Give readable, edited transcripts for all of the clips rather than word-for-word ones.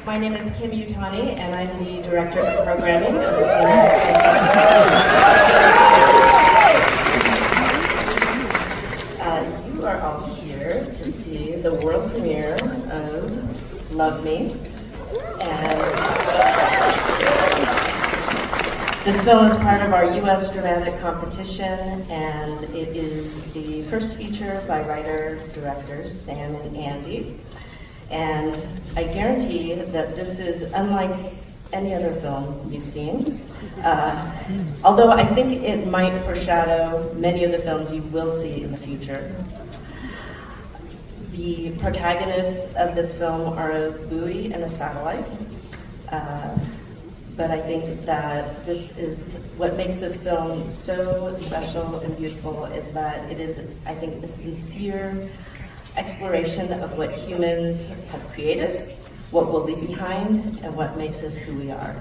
My name is Kim Utani, and I'm the Director of Programming of the Sundance Film Festival. You are all here to see the world premiere of Love Me. And this film is part of our U.S. dramatic competition, and it is the first feature by writer-directors Sam and Andy. And I guarantee that this is unlike any other film you've seen, although I think it might foreshadow many of the films you will see in the future. The protagonists of this film are a buoy and a satellite, but I think that this is what makes this film so special and beautiful, is that it is, I think, a sincere exploration of what humans have created, what we'll leave behind, and what makes us who we are.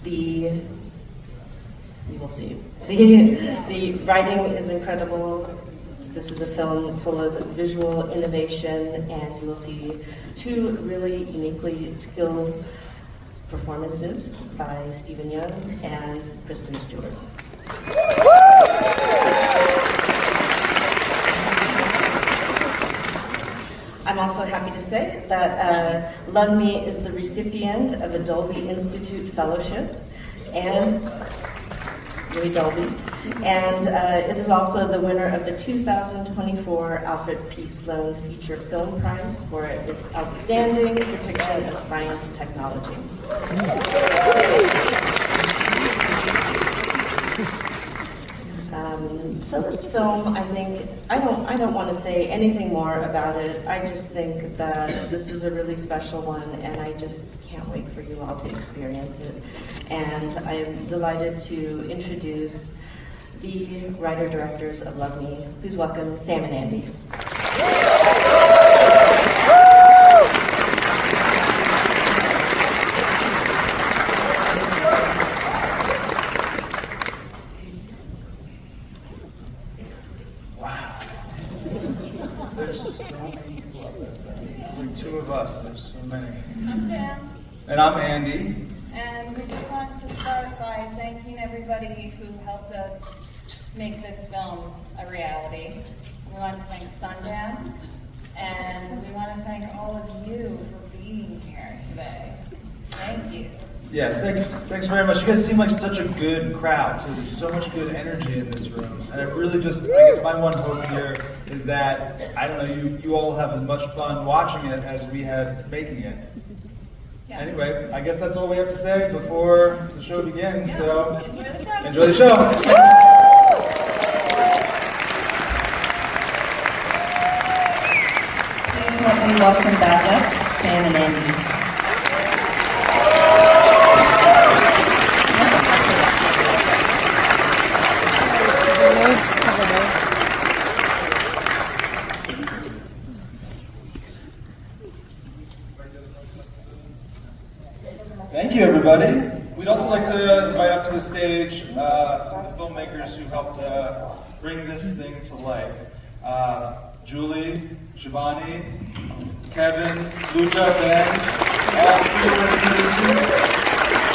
You will see. The writing is incredible. This is a film full of visual innovation, and you will see two really uniquely skilled performances by Stephen Young and Kristen Stewart. I'm also happy to say that Love Me is the recipient of a Dolby Institute Fellowship, and it is also the winner of the 2024 Alfred P. Sloan Feature Film Prize for its outstanding depiction of science technology. So this film, I think, I don't want to say anything more about it. I just think that this is a really special one, and I just can't wait for you all to experience it. And I am delighted to introduce the writer-directors of Love Me. Please welcome Sam and Andy. There's so many people up there. There's like two of us, and there's so many. I'm Sam. And I'm Andy. And we just want to start by thanking everybody who helped us make this film a reality. We want to thank Sundance, and we want to thank all of you for being here today. Thank you. Yes, thanks very much. You guys seem like such a good crowd, too. There's so much good energy in this room. And I guess my one hope here is that, I don't know, you all have as much fun watching it as we had making it. Yeah. Anyway, I guess that's all we have to say before the show begins, so Enjoy the show. enjoy the show. Please help me welcome back up Sam and Andy. Thank you, everybody. We'd also like to invite up to the stage some of the filmmakers who helped bring this thing to life. Julie, Shivani, Kevin, Luca, Ben, all three of us producers.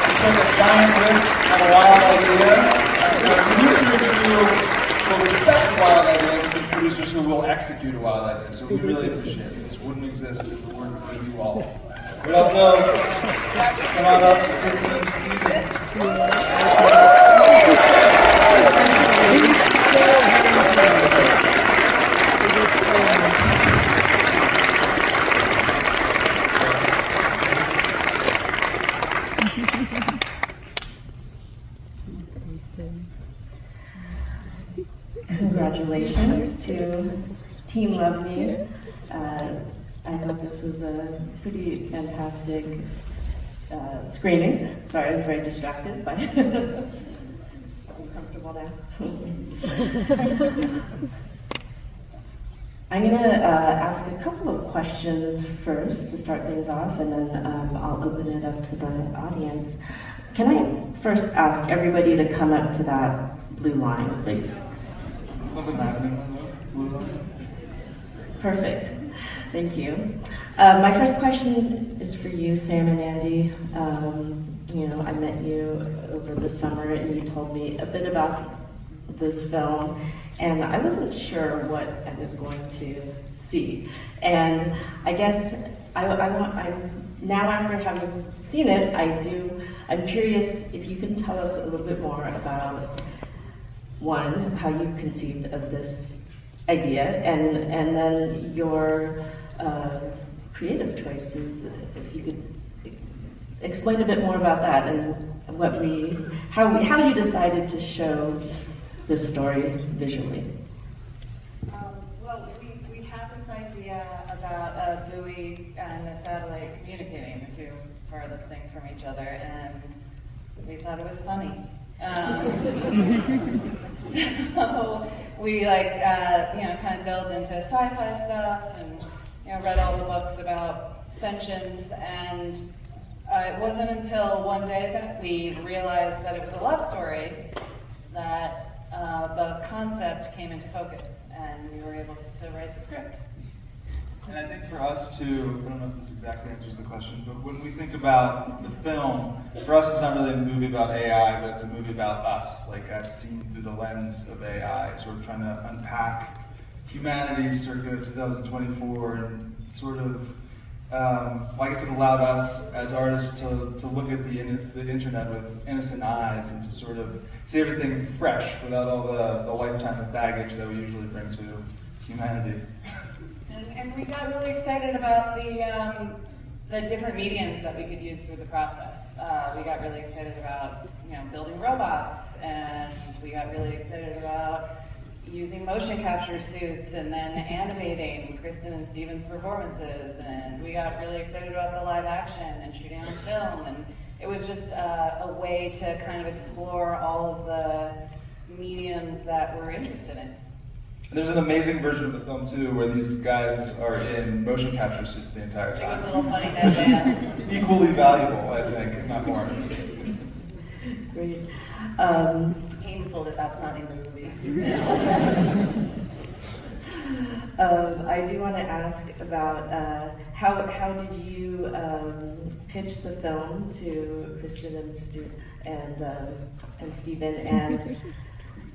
We took a giant risk on a wild idea. There are producers who will respect wild ideas, and producers who will execute a wild idea. So we really appreciate it. This wouldn't exist if it weren't for you all. We'd also come on up to Kristen and Stephen. Congratulations to Team Love Me. I hope this was a pretty fantastic screening. Sorry, I was very distracted by it. I'm comfortable now. I'm going to ask a couple of questions first to start things off, and then I'll open it up to the audience. Can I first ask everybody to come up to that blue line, please? Something happening on the blue line. Perfect. Thank you. My first question is for you, Sam and Andy. I met you over the summer and you told me a bit about this film, and I wasn't sure what I was going to see. And I guess I'm now, after having seen it, I'm curious if you can tell us a little bit more about, one, how you conceived of this idea, and then your creative choices, if you could explain a bit more about that and how you decided to show this story visually. Well, we have this idea about a buoy and a satellite communicating, the two farthest things from each other, and we thought it was funny. So we kind of delved into sci-fi stuff and read all the books about sentience, and it wasn't until one day that we realized that it was a love story that the concept came into focus, and we were able to write the script. And I think for us too, I don't know if this exactly answers the question, but when we think about the film, for us it's not really a movie about AI, but it's a movie about us, like as seen through the lens of AI. So we're trying to unpack humanity circa 2024 and sort of, I guess it allowed us as artists to look at the internet with innocent eyes and to sort of see everything fresh without all the lifetime of baggage that we usually bring to humanity. And we got really excited about the different mediums that we could use through the process. We got really excited about building robots, and we got really excited about using motion capture suits and then animating Kristen and Steven's performances, and we got really excited about the live action and shooting on film, and it was just a way to kind of explore all of the mediums that we're interested in. There's an amazing version of the film too, where these guys are in motion capture suits the entire time. It was a little funny that Equally valuable, I think, if not more. Great. painful that that's not in the movie. I do want to ask about how did you pitch the film to Kristen and Stephen, and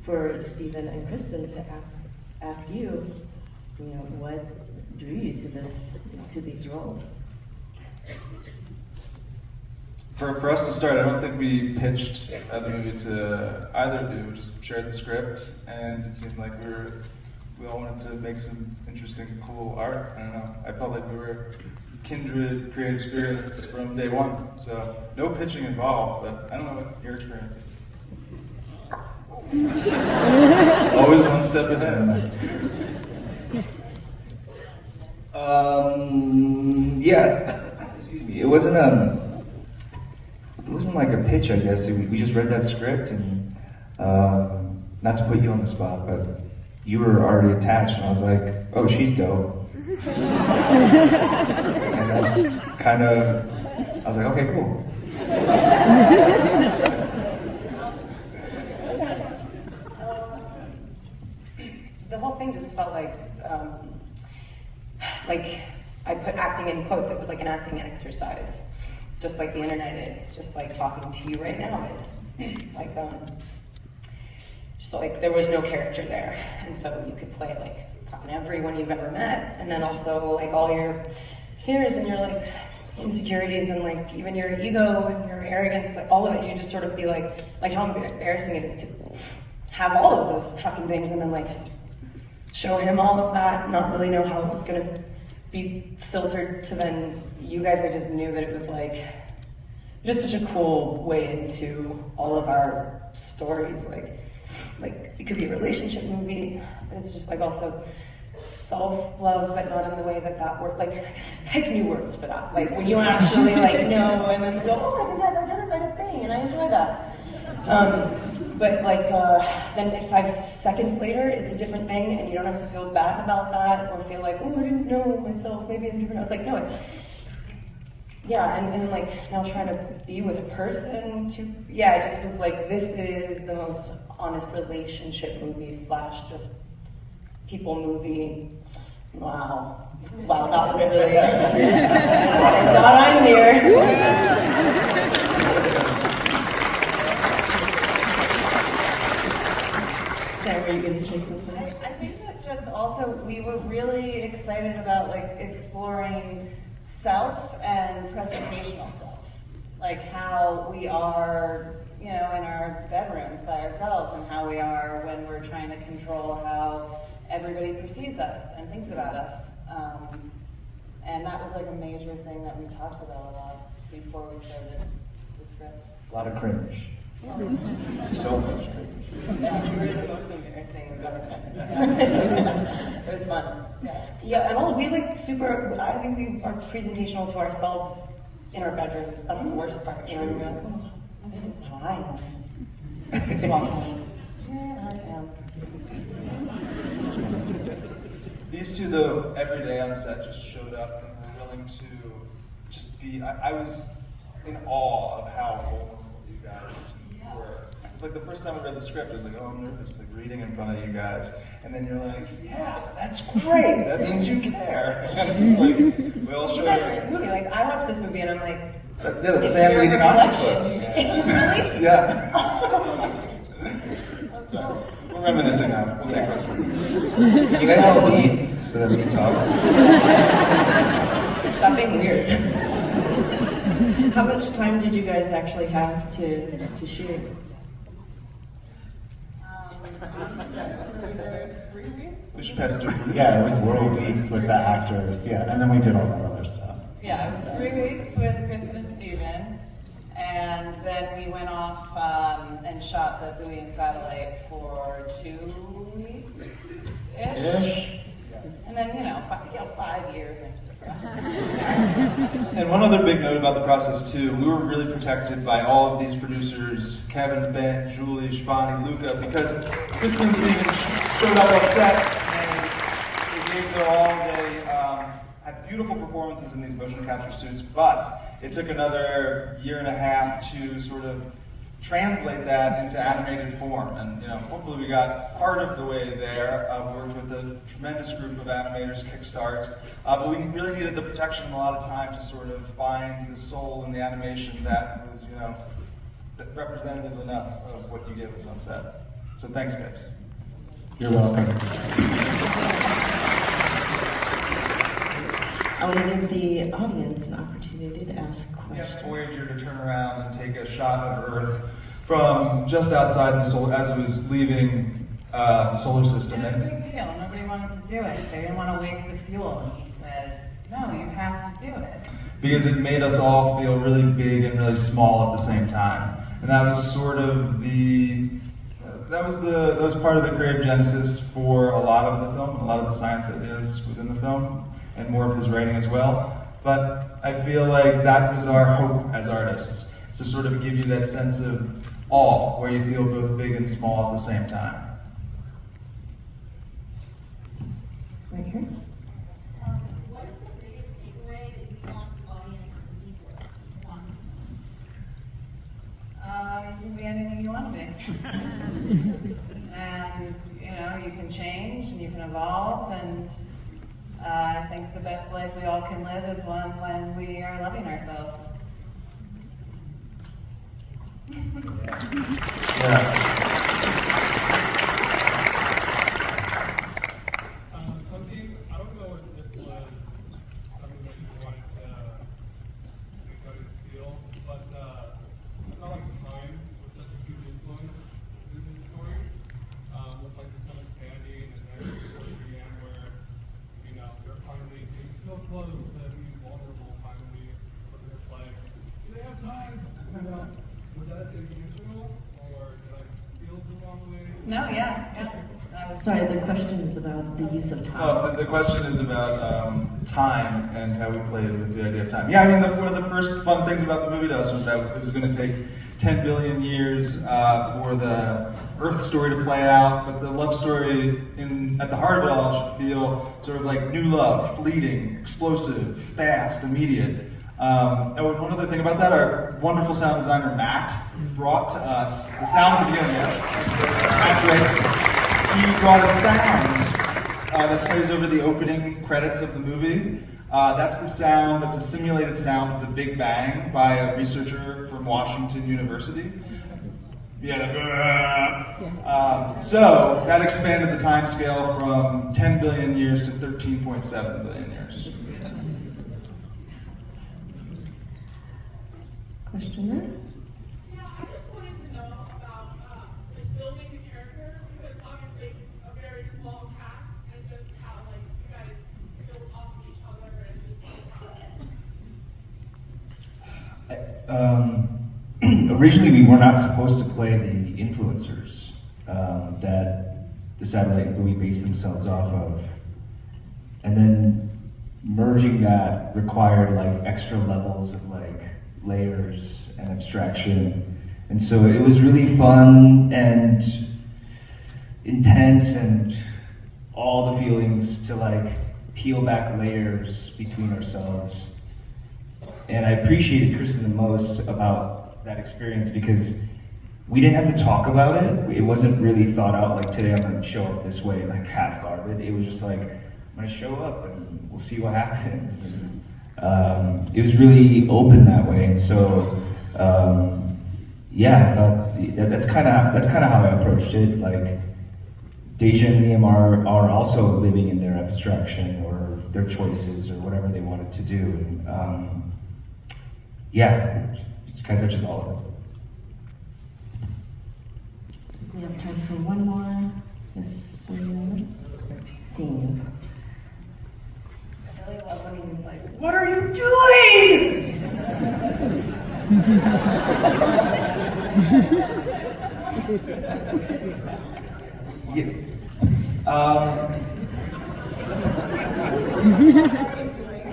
for Stephen and Kristen to ask you, what drew you to these roles? For us to start, I don't think we pitched the movie to either of you. We just shared the script, and it seemed like we all wanted to make some interesting, cool art. I don't know. I felt like we were kindred creative spirits from day one. So no pitching involved, but I don't know what your experience is. Always one step ahead. Excuse me. It wasn't like a pitch, I guess. We just read that script, and not to put you on the spot, but you were already attached, and I was like, oh, she's dope. And that's kind of, I was like, okay, cool. The whole thing just felt like I put acting in quotes. It was like an acting exercise, just like the internet is, just like talking to you right now is. Just like there was no character there, and so you could play like fucking everyone you've ever met, and then also like all your fears and your like insecurities and like even your ego and your arrogance, like all of it. You just sort of be like how embarrassing it is to have all of those fucking things and then like show him all of that, not really know how it was gonna be filtered to then you guys. I just knew that it was like just such a cool way into all of our stories. Like it could be a relationship movie, but it's just like also self-love, but not in the way that word, like pick new words for that. Like when you actually like know and then go, oh, I think I've identified a thing and I enjoy that. But like then if 5 seconds later it's a different thing and you don't have to feel bad about that or feel like, oh, I didn't know myself, maybe I'm different. I was like, no, it's and then like now trying to be with a person to it just was like this is the most honest relationship movie / just people movie Wow. Wow, that was really thank God I'm here. Sam, were you going to say something? I think that just also we were really excited about like exploring self and presentational self, like how we are, you know, in our bedrooms by ourselves, and how we are when we're trying to control how everybody perceives us and thinks about us. And that was like a major thing that we talked about a lot before we started the script. A lot of cringe. So much cringe. Yeah, we were the most embarrassing government. It was fun. Yeah. Yeah, and all we like super. I think we are presentational to ourselves in our bedrooms. That's the worst part. You know, we're like, oh, this is how I am. Just walk home. Yeah, I am. These two, though, every day on set just showed up and were willing to just be. I was in awe of how vulnerable you guys were. It's like the first time I read the script, I was like, oh, I'm nervous, like reading in front of you guys. And then you're like, yeah, that's great. That means you care. And it's like, we all You showed guys are in up. the movie. Like I watched this movie and I'm like, Yeah, that's it's Sam your leading reflection. Eccles. Really? Yeah. We're reminiscing now. We'll take questions. Can you guys all leave so that we can talk? Stop being weird. How much time did you guys actually have to shoot? 3 weeks? We should pass it to a Yeah, it was 3 weeks with the actors, yeah, and then we did all that other stuff. Yeah, it was 3 weeks with Kristen and Steven, and then we went off and shot the buoy and satellite for 2 weeks-ish. And then, 5 years into the process. And one other big note about the process too, we were really protected by all of these producers, Kevin, Ben, Julie, Shivani, Luca, because Kristen and Steven showed up on set and they gave their all. They had beautiful performances in these motion capture suits, but it took another year and a half to sort of translate that into animated form. And hopefully we got part of the way there. We worked with a tremendous group of animators, Kickstart, but we really needed the protection and a lot of time to sort of find the soul in the animation that was, that representative enough of what you gave us on set. So thanks, guys. You're welcome. I want to give the audience an opportunity to ask We asked questions. Voyager to turn around and take a shot of Earth from just outside the solar, as it was leaving the solar system. It was a And big deal. Nobody wanted to do it. They didn't want to waste the fuel. And he said, no, you have to do it. because it made us all feel really big and really small at the same time. And that was sort of that was part of the creative genesis for a lot of the film, a lot of the science ideas within the film, and more of his writing as well. But I feel like that was our hope as artists, to sort of give you that sense of awe, where you feel both big and small at the same time. Right here. What is the biggest takeaway that you want the audience to leave with? You can be anything you want to be. And, you can change and you can evolve, and I think the best life we all can live is one when we are loving ourselves. Yeah. Sandeep, I don't know if this was something that you wanted to go to feel, but I felt like time was such a huge influence in this story, with like the misunderstanding and then before it began where, they're finally being so close to being vulnerable finally, but it's like, do they have time? Was that intentional, or did I feel the wrong way? No, yeah. That was Sorry, the question is about the use of time. Oh, the question is about time and how we played with the idea of time. Yeah, I mean, one of the first fun things about the movie to us was that it was going to take 10 billion years for the Earth story to play out, but the love story at the heart of it all should feel sort of like new love, fleeting, explosive, fast, immediate. And one other thing about that, our wonderful sound designer Matt brought to us the sound at the beginning. He brought a sound that plays over the opening credits of the movie. That's the sound, that's a simulated sound of the Big Bang by a researcher from Washington University. So that expanded the time scale from 10 billion years to 13.7 billion years. Question there? Yeah, I just wanted to know about like building the characters, because obviously a very small cast, and just how like you guys build off of each other and just the process. Originally, we were not supposed to play the influencers that the satellite movie based themselves off of. And then merging that required like extra levels of like layers and abstraction. And so it was really fun and intense and all the feelings to like peel back layers between ourselves. And I appreciated Kristen the most about that experience because we didn't have to talk about it. It wasn't really thought out like today I'm gonna show up this way, like half-guarded. It was just like, I'm gonna show up and we'll see what happens. And, it was really open that way. And so, yeah, I thought that's kind of how I approached it. Like, Deja and Liam are also living in their abstraction or their choices or whatever they wanted to do. And, yeah, it kind of touches all of it. We have time for one more. Yes, scene. I really love when he's like, "What are you doing?"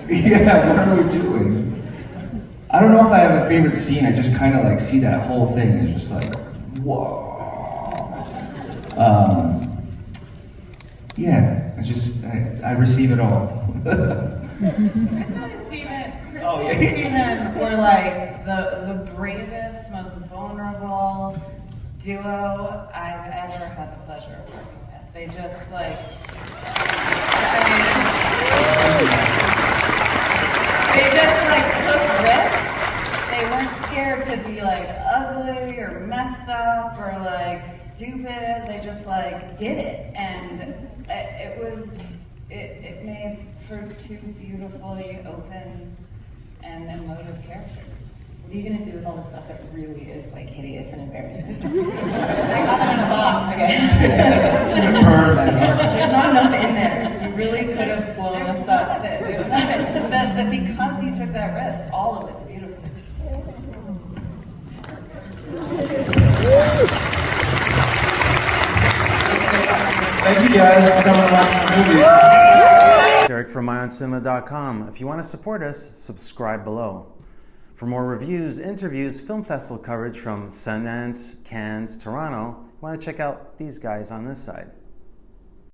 Yeah, what are we doing? I don't know if I have a favorite scene. I just kind of like see that whole thing and it's just like, whoa. Yeah, I receive it all. Kristen and Steven were like the bravest, most vulnerable duo I've ever had the pleasure of working with. They just like, they just like took risks. They weren't scared to be like ugly or messed up or like stupid. They just like did it, and it made for two beautifully open and emotive characters. What are you gonna do with all the stuff that really is like hideous and embarrassing? I got them in a box again. There's not enough in there. You really could have blown this up. There's none of it. But because you took that risk, all of it's beautiful. Thank you guys for coming and watching the movie. Eric from IONCINEMA.com. If you want to support us, subscribe below. For more reviews, interviews, film festival coverage from Sundance, Cannes, Toronto, you want to check out these guys on this side.